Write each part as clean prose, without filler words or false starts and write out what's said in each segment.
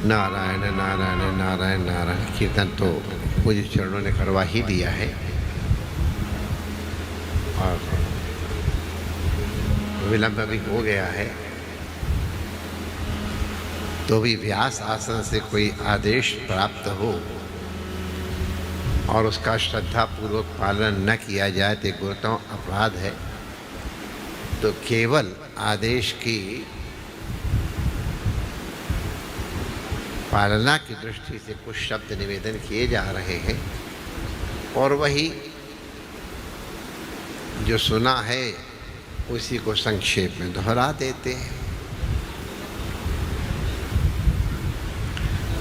नारायण नारायण नारायण नारायण। कीर्तन तो मुझे चरणों ने करवा ही दिया है और विलंब भी हो गया है, तो भी व्यास आसन से कोई आदेश प्राप्त हो और उसका श्रद्धापूर्वक पालन न किया जाए तो गुरुतम अपराध है। तो केवल आदेश की पालना की दृष्टि से कुछ शब्द निवेदन किए जा रहे हैं और वही जो सुना है उसी को संक्षेप में दोहरा देते हैं।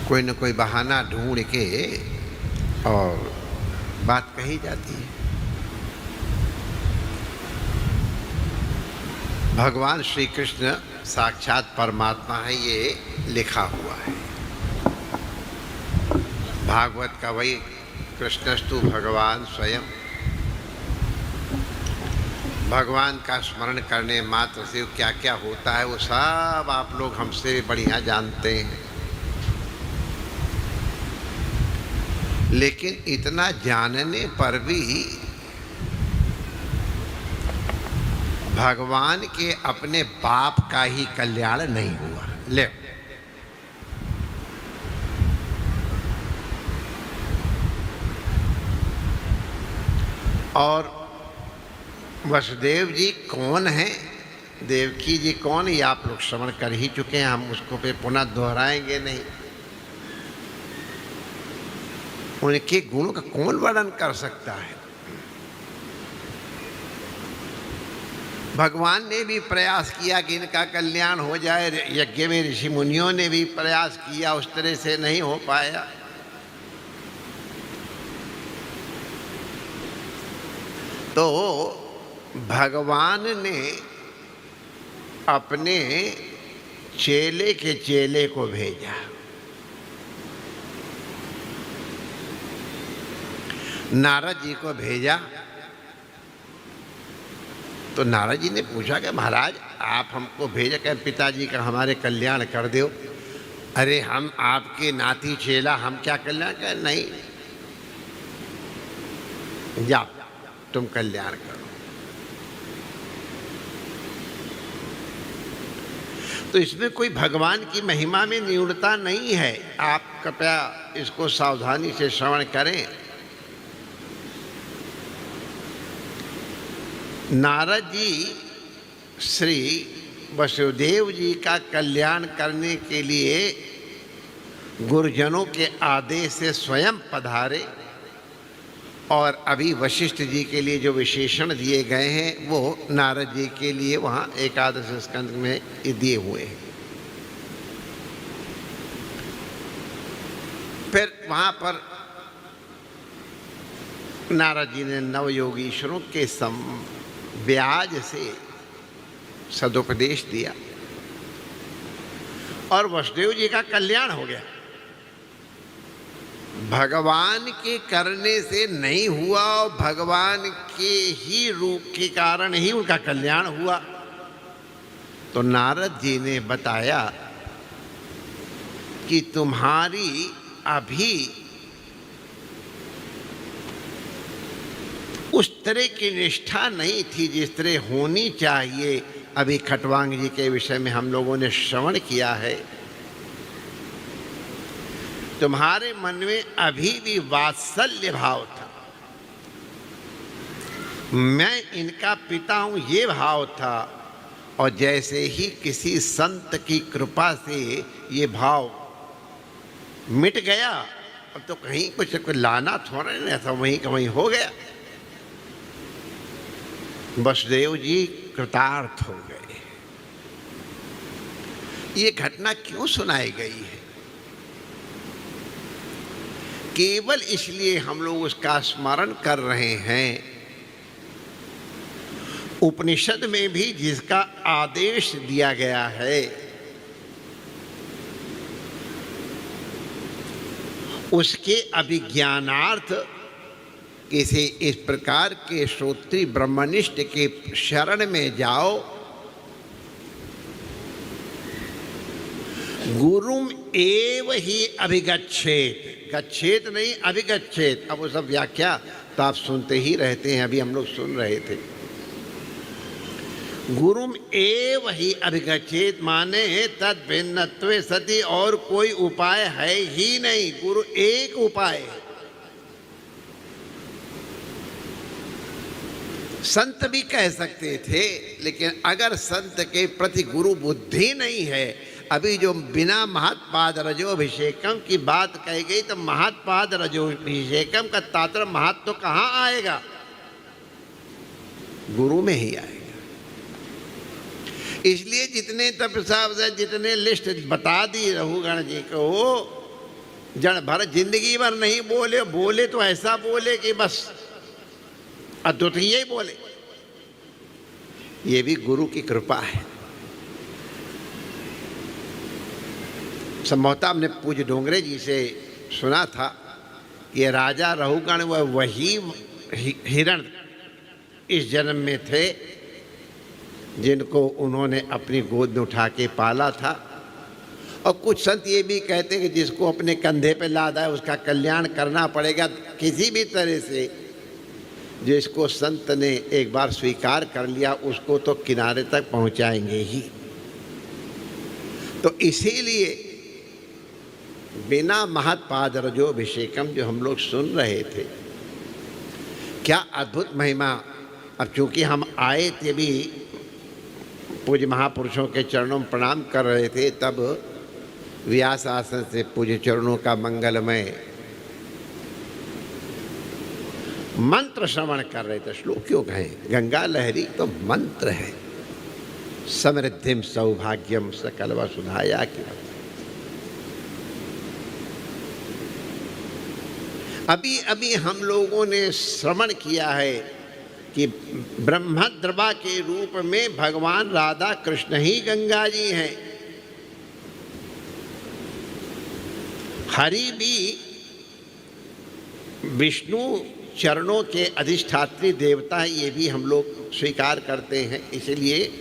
कोई न कोई बहाना ढूंढ के और बात कही जाती है। भगवान श्री कृष्ण साक्षात परमात्मा है, ये लिखा हुआ है। भागवत का वही कृष्णस्तु भगवान स्वयं। भगवान का स्मरण करने मात्र से क्या क्या होता है वो सब आप लोग हमसे बढ़िया जानते हैं। लेकिन इतना जानने पर भी भगवान के अपने बाप का ही कल्याण नहीं हुआ। ले और वसुदेव जी कौन हैं, देवकी जी कौन, ये आप लोग श्रवण कर ही चुके हैं, हम उसको पे पुनः दोहराएंगे नहीं। उनके गुणों का कौन वर्णन कर सकता है। भगवान ने भी प्रयास किया कि इनका कल्याण हो जाए, यज्ञ में ऋषि मुनियों ने भी प्रयास किया, उस तरह से नहीं हो पाया। तो भगवान ने अपने चेले के चेले को भेजा। नारद जी को भेजा तो नारद जी ने पूछा कि महाराज आप हमको भेजा कि पिताजी का हमारे कल्याण कर दो। अरे हम आपके नाती चेला, हम क्या कल्याण कर, नहीं, जाओ तुम कल्याण करो। तो इसमें कोई भगवान की महिमा में न्यूनता नहीं है। आप कृपया इसको सावधानी से श्रवण करें। नारद जी श्री वसुदेव जी का कल्याण करने के लिए गुरुजनों के आदेश से स्वयं पधारे और अभी वशिष्ठ जी के लिए जो विशेषण दिए गए हैं वो नारद जी के लिए वहाँ एकादश स्कंद में दिए हुए हैं। फिर वहाँ पर नारद जी ने नवयोगीश्वरों के ब्याज से सदुपदेश दिया और वसुदेव जी का कल्याण हो गया। भगवान के करने से नहीं हुआ और भगवान के ही रूप के कारण ही उनका कल्याण हुआ। तो नारद जी ने बताया कि तुम्हारी अभी उस तरह की निष्ठा नहीं थी जिस तरह होनी चाहिए। अभी खटवांग जी के विषय में हम लोगों ने श्रवण किया है। तुम्हारे मन में अभी भी वात्सल्य भाव था, मैं इनका पिता हूं ये भाव था, और जैसे ही किसी संत की कृपा से ये भाव मिट गया, अब तो कहीं कुछ लाना थोड़ा नहीं था, वहीं का वहीं हो गया। वसुदेव जी कृतार्थ हो गए। ये घटना क्यों सुनाई गई है? केवल इसलिए हम लोग उसका स्मरण कर रहे हैं। उपनिषद में भी जिसका आदेश दिया गया है उसके अभिज्ञानार्थ किसी इस प्रकार के श्रोत्री ब्रह्मनिष्ठ के शरण में जाओ गुरुम एव ही अभिगच्छेत, गच्छेत नहीं अभिगच्छेत। अब वो सब व्याख्या तो आप सुनते ही रहते हैं, अभी हम लोग सुन रहे थे। गुरुम एव ही अभिगच्छेत माने तद भिन्नत्वे सति, और कोई उपाय है ही नहीं, गुरु एक उपाय है। संत भी कह सकते थे, लेकिन अगर संत के प्रति गुरु बुद्धि नहीं है, अभी जो बिना महत्पाद रजोभिषेकम की बात कही गई, तो महत्पाद रजोभिषेकम का तात्पर्य महत्व तो कहाँ आएगा, गुरु में ही आएगा। इसलिए जितने तपस्या से जितने लिस्ट बता दी रघुगण जी को, जड़ भर जिंदगी भर नहीं बोले, बोले तो ऐसा बोले कि बस अद्वितीय ही बोले। ये भी गुरु की कृपा है। संभवतः हमने पूज्य डोंगरे जी से सुना था कि राजा रघुगण वही हिरण इस जन्म में थे जिनको उन्होंने अपनी गोद में उठा के पाला था। और कुछ संत ये भी कहते हैं कि जिसको अपने कंधे पे लादा है उसका कल्याण करना पड़ेगा किसी भी तरह से। जिसको संत ने एक बार स्वीकार कर लिया उसको तो किनारे तक पहुंचाएंगे ही। तो इसीलिए बिना महत्पाद रजोभिषेकम जो हम लोग सुन रहे थे, क्या अद्भुत महिमा। अब चूंकि हम आए थे भी पूज्य महापुरुषों के चरणों में प्रणाम कर रहे थे, तब व्यास आसन से पूज्य चरणों का मंगलमय मंत्र श्रवण कर रहे थे। श्लोक क्यों कहें, गंगा लहरी तो मंत्र है। समृद्धिम सौभाग्यम सकल वसुधाया की। अभी अभी हम लोगों ने श्रवण किया है कि ब्रह्मद्रवा के रूप में भगवान राधा कृष्ण ही गंगा जी हैं। हरि भी विष्णु चरणों के अधिष्ठात्री देवता है, ये भी हम लोग स्वीकार करते हैं, इसलिए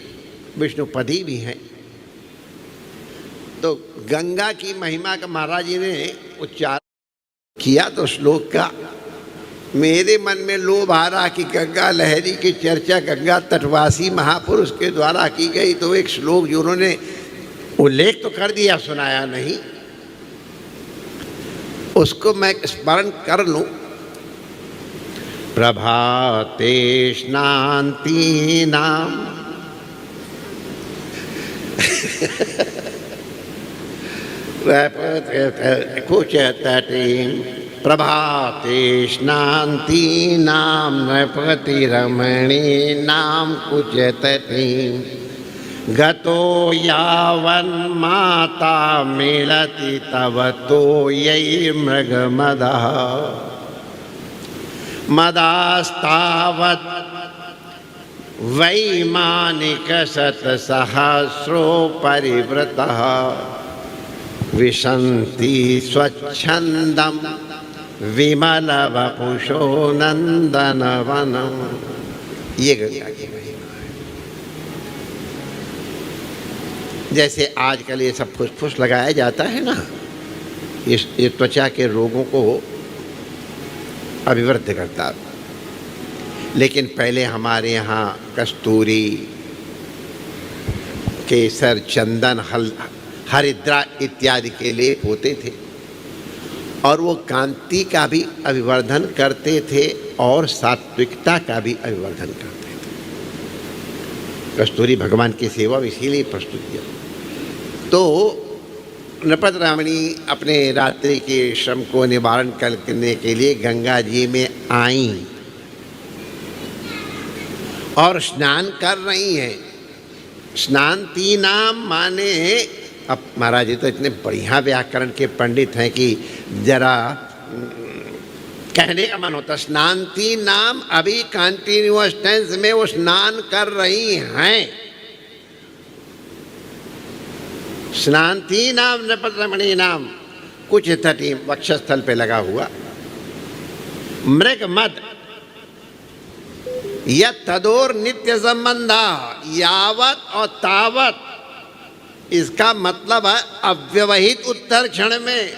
विष्णुपदी भी हैं। तो गंगा की महिमा का महाराज जी ने उच्चारण किया तो श्लोक का मेरे मन में लोभ आ रहा कि गंगा लहरी की चर्चा गंगा तटवासी महापुरुष के द्वारा की गई, तो एक श्लोक जो उन्होंने उल्लेख तो कर दिया, सुनाया नहीं, उसको मैं स्मरण कर लूं। प्रभाते स्नान्तीनां कुचतटीं प्रभाते स्नान्तीनां नृपतिरमणीनां कुचतटीं गतो यावन्माता मिलति तव तोयैर्मृगमदः मदास्तावत् वैमानिकशतसहस्रो परिवृतः विशन्ति स्वच्छन्दं विमलवपुषो नन्दनवनं। ये गंगा की महिमा है। जैसे आजकल ये सब फुसफुस लगाया जाता है ना, ये त्वचा के रोगों को अभिवृद्ध करता, लेकिन पहले हमारे यहाँ कस्तूरी, केसर, चंदन, हरिद्रा इत्यादि के लेप होते थे और वो कांति का भी अभिवर्धन करते थे और सात्विकता का भी अभिवर्धन करते थे। कस्तूरी भगवान की सेवा इसीलिए प्रस्तुत किया। तो नृपत रामणी अपने रात्रि के श्रम को निवारण करने के लिए गंगा जी में आईं और स्नान कर रही हैं। स्नान्तीनाम माने, अब महाराज जी तो इतने बढ़िया व्याकरण के पंडित हैं कि जरा कहने का मन होता। स्नान्तीनाम अभी कंटिन्यूअस टेंस में वो स्नान कर रही हैं। स्नान्तीनाम नृपतरमणीनाम कुछ तटी वक्षस्थल पे लगा हुआ मृग मद यद तदोर नित्य संबंधा यावत और तावत इसका मतलब है अव्यवहित उत्तर क्षण में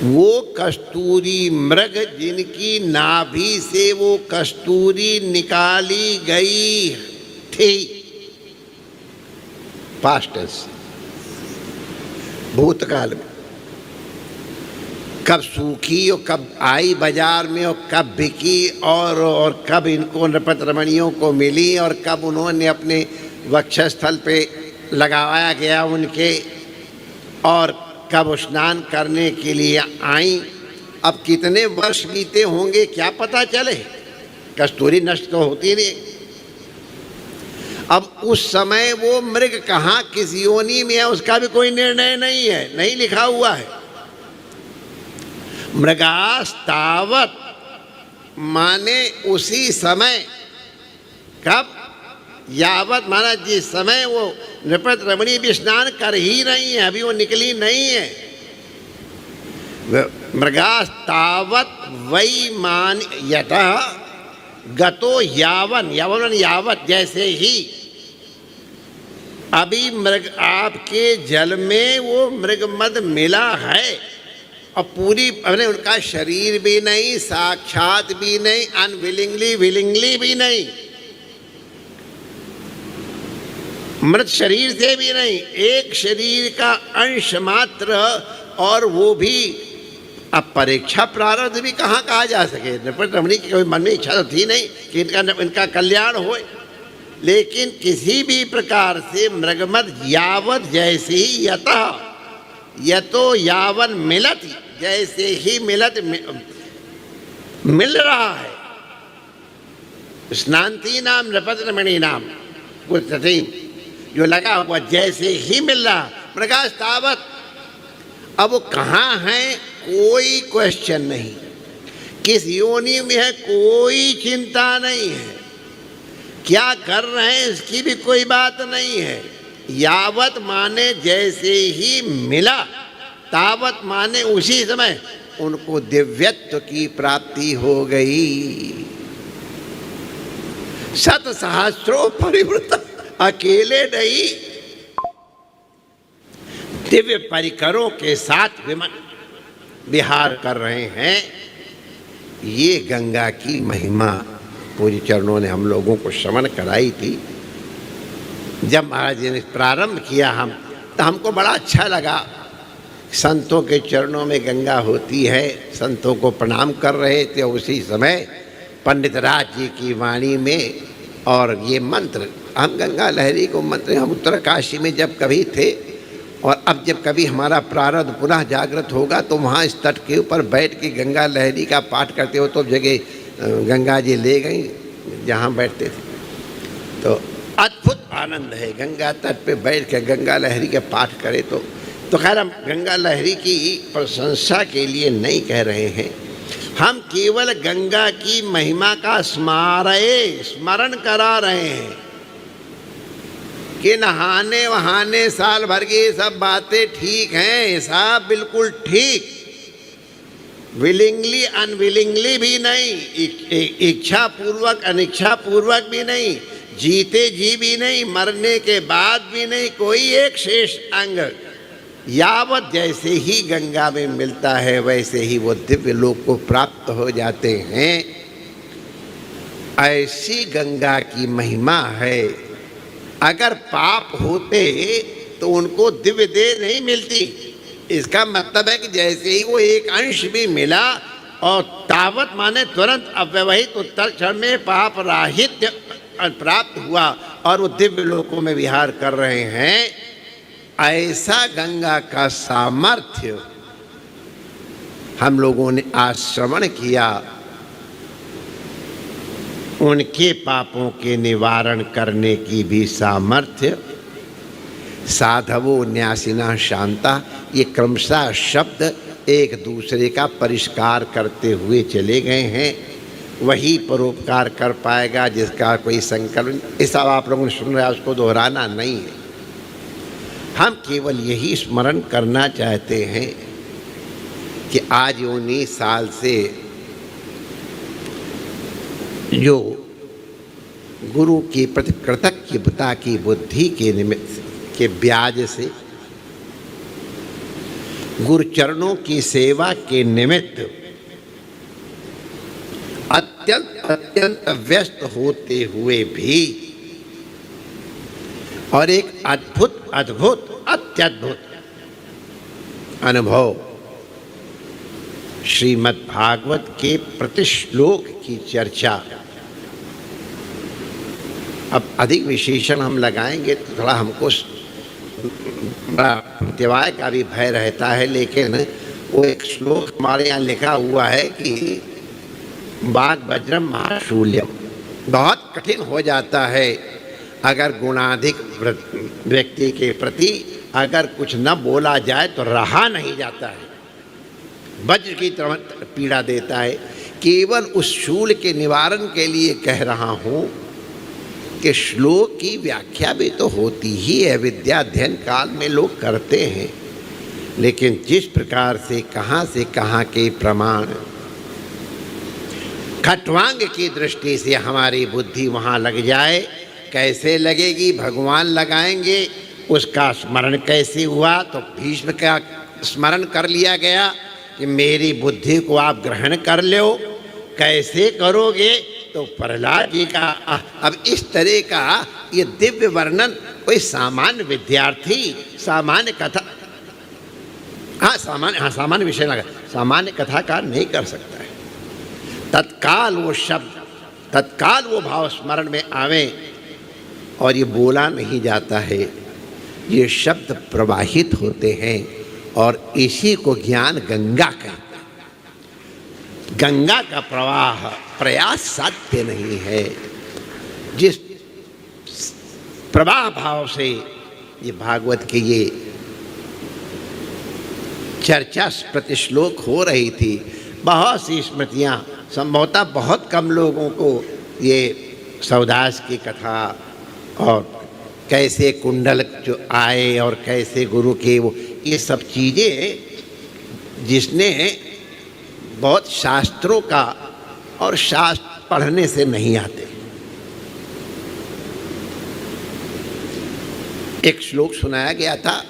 वो कस्तूरी मृग जिनकी नाभि से वो कस्तूरी निकाली गई थी, पास्ट टेंस, भूतकाल में, कब सूखी और कब आई बाजार में और कब बिकी और कब इनको नृपत रमणियों को मिली और कब उन्होंने अपने वक्षस्थल पे लगाया गया उनके, और कब स्नान करने के लिए आई। अब कितने वर्ष बीते होंगे क्या पता चले, कस्तूरी नष्ट तो होती नहीं। अब उस समय वो मृग कहाँ किस योनि में है उसका भी कोई निर्णय नहीं है, नहीं लिखा हुआ है। मृगास्तावत माने उसी समय, कब, यावत माना जिस समय वो नृपत रमणी भी स्नान कर ही रही है, अभी वो निकली नहीं है। मृगास्तावत वै मान यतः गतो यावन, यावन यावत जैसे ही अभी मृग आपके जल में वो मृगमद मिला है और पूरी अपने उनका शरीर भी नहीं, साक्षात भी नहीं, अनविलिंगली विलिंगली भी नहीं, मृत शरीर से भी नहीं, एक शरीर का अंश मात्र, और वो भी अब परीक्षा प्रारब्ध भी कहाँ कहा जा सके। नृपत रमणी की कोई मन में इच्छा तो थी नहीं कि इनका कल्याण हो, लेकिन किसी भी प्रकार से मृगमद यावत जैसे ही यतः यतो यावन मिलत, जैसे ही मिलत मिल रहा है, स्नांती नाम नृपत रमणी नाम कुछ जो लगा हुआ जैसे ही मिल रहा, मृगास्तावत। अब वो कहाँ है कोई क्वेश्चन नहीं, किस योनि में है कोई चिंता नहीं है, क्या कर रहे हैं इसकी भी कोई बात नहीं है। यावत माने जैसे ही मिला, तावत माने उसी समय उनको दिव्यत्व की प्राप्ति हो गई। शत सहस्त्रों परिवृत, अकेले नहीं, दिव्य परिकरों के साथ विहार कर रहे हैं। ये गंगा की महिमा पूज्य चरणों ने हम लोगों को श्रवण कराई थी। जब महाराज जी ने प्रारंभ किया तो हमको बड़ा अच्छा लगा। संतों के चरणों में गंगा होती है, संतों को प्रणाम कर रहे थे, उसी समय पंडित राज जी की वाणी में और ये मंत्र, हम गंगा लहरी को मंत्र, हम उत्तरकाशी में जब कभी थे और अब जब कभी हमारा प्रारब्ध पुनः जागृत होगा तो वहाँ इस तट के ऊपर बैठ के गंगा लहरी का पाठ करते हो, तो जगह गंगा जी ले गई जहाँ बैठते थे। तो अद्भुत आनंद है, गंगा तट पे बैठ के गंगा लहरी के पाठ करे तो खैर हम गंगा लहरी की प्रशंसा के लिए नहीं कह रहे हैं, हम केवल गंगा की महिमा का स्मरण करा रहे हैं कि नहाने वहाने साल भर की सब बातें ठीक हैं, सब बिल्कुल ठीक, विलिंगली अनविलिंगली भी नहीं, इच्छा पूर्वक अनिच्छा पूर्वक भी नहीं, जीते जी भी नहीं, मरने के बाद भी नहीं, कोई एक शेष अंग। यावत जैसे ही गंगा में मिलता है वैसे ही वो दिव्य लोक को प्राप्त हो जाते हैं। ऐसी गंगा की महिमा है। अगर पाप होते तो उनको दिव्य देह नहीं मिलती। इसका मतलब है कि जैसे ही वो एक अंश भी मिला और तावत माने तुरंत अव्यवहित उत्तर क्षण में पाप राहित्य प्राप्त हुआ और वो दिव्य लोकों में विहार कर रहे हैं। ऐसा गंगा का सामर्थ्य हम लोगों ने आज श्रवण किया। उनके पापों के निवारण करने की भी सामर्थ्य। साधवो न्यासिना शांता, ये क्रमशः शब्द एक दूसरे का परिष्कार करते हुए चले गए हैं। वही परोपकार कर पाएगा जिसका कोई संकल्प। इस सब आप लोगों ने सुन रहा है, उसको दोहराना नहीं है। हम केवल यही स्मरण करना चाहते हैं कि आज 19 साल से जो गुरु की प्रति कृतज्ञता की बुद्धि के निमित्त के ब्याज से, गुरु चरणों की सेवा के निमित्त अत्यंत व्यस्त होते हुए भी और एक अद्भुत अत्यद्भुत अनुभव श्रीमद् भागवत के प्रति श्लोक की चर्चा। अब अधिक विशेषण हम लगाएंगे तो थोड़ा हमको बड़ा प्रत्यवाय का भी भय रहता है, लेकिन वो एक श्लोक हमारे यहाँ लिखा हुआ है कि वाग वज्रम महाशूल्यम, बहुत कठिन हो जाता है अगर गुणाधिक व्यक्ति के प्रति अगर कुछ न बोला जाए तो रहा नहीं जाता है, वज्र की तरह पीड़ा देता है। केवल उस शूल के निवारण के लिए कह रहा हूँ कि श्लोक की व्याख्या भी तो होती ही है, विद्या अध्ययन काल में लोग करते हैं, लेकिन जिस प्रकार से कहाँ के प्रमाण खट्वांग की दृष्टि से हमारी बुद्धि वहाँ लग जाए, कैसे लगेगी? भगवान लगाएंगे। उसका स्मरण कैसे हुआ? तो भीष्म का स्मरण कर लिया गया कि मेरी बुद्धि को आप ग्रहण कर लो। कैसे करोगे? तो प्रहलाद जी का अब इस तरह का ये दिव्य वर्णन कोई सामान्य विद्यार्थी सामान्य कथा सामान्य विषय लगा सामान्य कथाकार नहीं कर सकता है। तत्काल वो शब्द, तत्काल वो भाव स्मरण में आवे और ये बोला नहीं जाता है, ये शब्द प्रवाहित होते हैं और इसी को ज्ञान गंगा कहते हैं। गंगा का प्रवाह प्रयास साध्य नहीं है। जिस प्रवाह भाव से ये भागवत के ये चर्चा प्रति श्लोक हो रही थी, बहुत सी स्मृतियाँ, संभवतः बहुत कम लोगों को ये सौदास की कथा और कैसे कुंडल जो आए और कैसे गुरु के वो ये सब चीज़ें जिसने बहुत शास्त्रों का और शास्त्र पढ़ने से नहीं आते। एक श्लोक सुनाया गया था,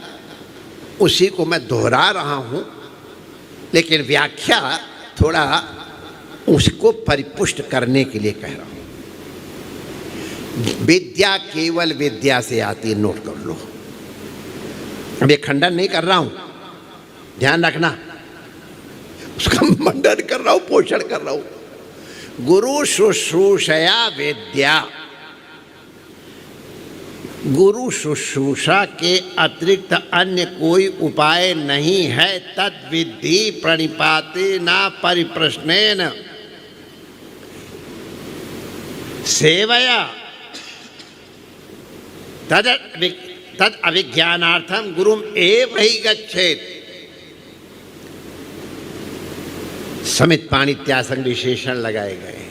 उसी को मैं दोहरा रहा हूँ, लेकिन व्याख्या थोड़ा उसको परिपुष्ट करने के लिए कह रहा हूँ। विद्या केवल विद्या से आती है, नोट कर लो। अब ये खंडन नहीं कर रहा हूँ, ध्यान रखना, उसका मंडन कर रहा हूँ, पोषण कर रहा हूँ। गुरु शुश्रूषया विद्या, गुरु शुश्रूषा के अतिरिक्त अन्य कोई उपाय नहीं है। तद विधि प्रणिपाते न परिप्रश्नेन सेवया तद अभिज्ञानार्थम गुरुम एव ही गच्छेत। समित पाणित्यासन विशेषण लगाए गए।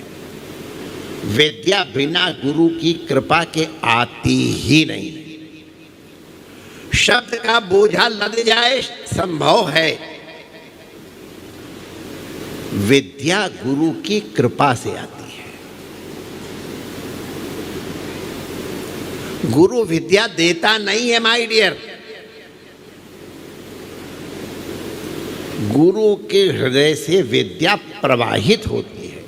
विद्या बिना गुरु की कृपा के आती ही नहीं। शब्द का बोझा लद जाए संभव है, विद्या गुरु की कृपा से आती है। गुरु विद्या देता नहीं है माय डियर, गुरु के हृदय से विद्या प्रवाहित होती है।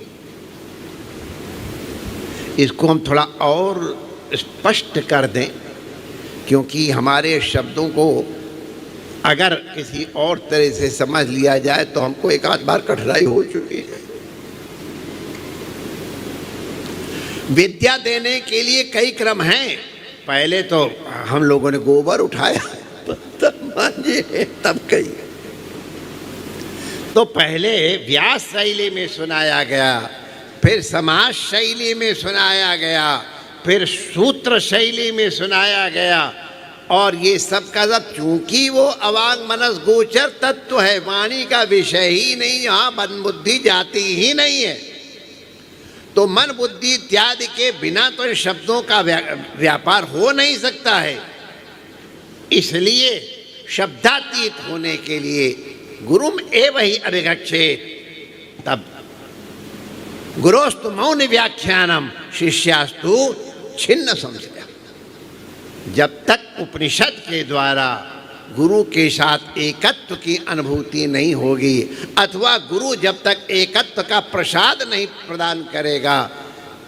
इसको हम थोड़ा और स्पष्ट कर दें, क्योंकि हमारे शब्दों को अगर किसी और तरह से समझ लिया जाए तो हमको एक आध बार कठिनाई हो चुकी है। विद्या देने के लिए कई क्रम हैं। पहले तो हम लोगों ने गोबर उठाया, तब कही, तो पहले व्यास शैली में सुनाया गया, फिर समाज शैली में सुनाया गया, फिर सूत्र शैली में सुनाया गया, और ये सब का सब चूंकि वो अवांग मनस गोचर तत्व है, वाणी का विषय ही नहीं, यहाँ मन बुद्धि जाती ही नहीं है, तो मन बुद्धि इत्यादि के बिना तो इन शब्दों का व्यापार हो नहीं सकता है। इसलिए शब्दातीत होने के लिए गुरुम एव ही अभिगच्छेत। तब गुरोस्तु मौन व्याख्यानम शिष्यास्तु छिन्न समझेगा। जब तक उपनिषद के द्वारा गुरु के साथ एकत्व की अनुभूति नहीं होगी, अथवा गुरु जब तक एकत्व का प्रसाद नहीं प्रदान करेगा,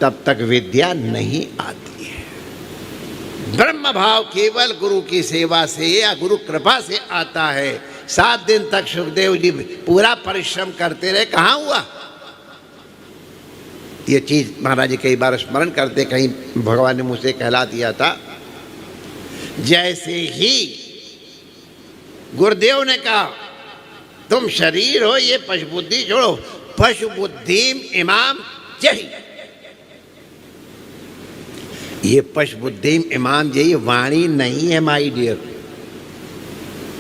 तब तक विद्या नहीं आती है। ब्रह्म भाव केवल गुरु की सेवा से या गुरु कृपा से आता है। 7 दिन तक सुखदेव जी पूरा परिश्रम करते रहे, कहाँ हुआ? ये चीज महाराज जी कई बार स्मरण करते, कहीं भगवान ने मुझसे कहला दिया था। जैसे ही गुरुदेव ने कहा तुम शरीर हो, ये पशु बुद्धि छोड़ो, पशु बुद्धिम इमाम जही, ये पशु बुद्धिम इमाम जही वाणी नहीं है माई डियर,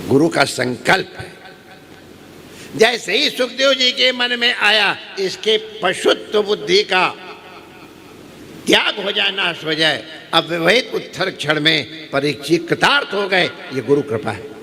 गुरु का संकल्प है। जैसे ही सुखदेव जी के मन में आया इसके पशुत्व बुद्धि का त्याग हो जाए, नाश हो जाए, अब विवहित उत्तर क्षण में परीक्षित कृतार्थ हो गए। ये गुरु कृपा है।